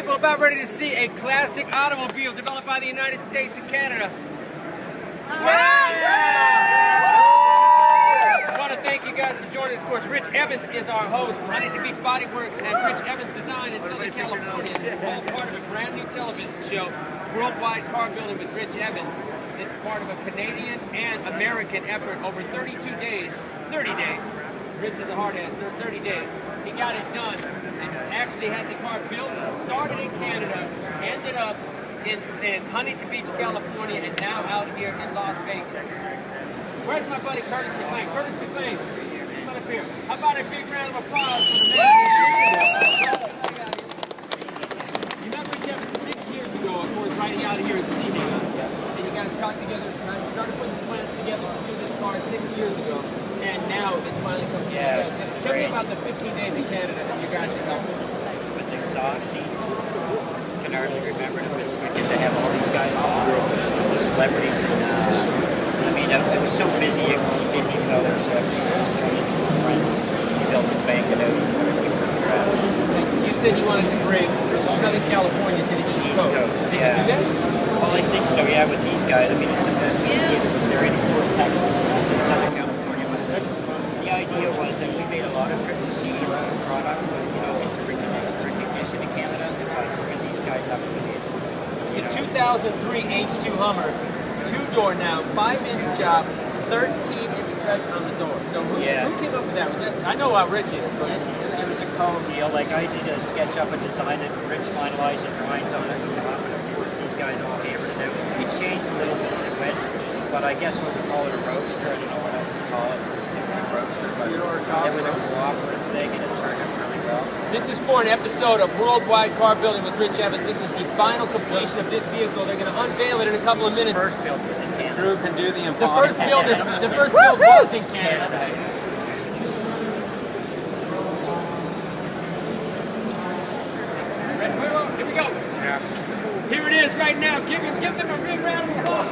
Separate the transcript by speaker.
Speaker 1: people, about ready to see a classic automobile developed by the United States and Canada. I want to thank you guys for joining us. Of course, Rich Evans is our host from Huntington Beach Body Works and Rich Evans Design in Southern California. This is all part of a brand new television show, Worldwide Car Building with Rich Evans. This is part of a Canadian and American effort over 32 days, 30 days. Rich is a hard ass, 30 days. He got it done and actually had the car built, started in Canada, ended up in Huntington Beach, California, and now out here in Las Vegas. Where's my buddy Curtis McLean? Curtis McLean, come up here. How about a big round of applause for the man? You met Rich Evans 6 years ago, of course, right out here at Sema. And you guys got together, started putting the plans together to do this car 6 years ago. And now it's finally come together. Tell me about the 15 days in Canada that you guys have done.
Speaker 2: It was exhausting. I can hardly remember. It was good to have all these guys on, the celebrities, and I mean, it was so busy. You didn't even know there was friends. You built it, banged it out.
Speaker 1: So you said you wanted to bring Southern California to the East Coast. Did you do that?
Speaker 2: Well, I think so. Yeah, with these guys. I mean, it's a best this area towards Texas, Southern California. The idea was that we made a lot of trips to see products, but get recognition in Canada, and by bringing these guys up.
Speaker 1: It's a 2003 H2 Hummer, 2-door now, 5-inch job, 13-inch stretch on the door. So who came up with that? Was that? I know how Rich is, but
Speaker 2: it was a co-deal. Like I did a sketch up and design it, Rich finalized the drawings on it, and come up, and of course these guys all hammered it out. It changed a little bit as it went, but I guess what we call it a roadster. I don't know what else to call it. Roadster, but it was a cooperative thing, and it turned out really well.
Speaker 1: This is for an episode of Worldwide Car Building with Rich Evans. This is the final completion of this vehicle. They're going to unveil it in a couple of minutes.
Speaker 2: The first build was in Canada.
Speaker 3: Drew can do the
Speaker 1: The
Speaker 3: impossible.
Speaker 1: first build was in Canada. Here we go. Here it is right now. Give them a big round of applause.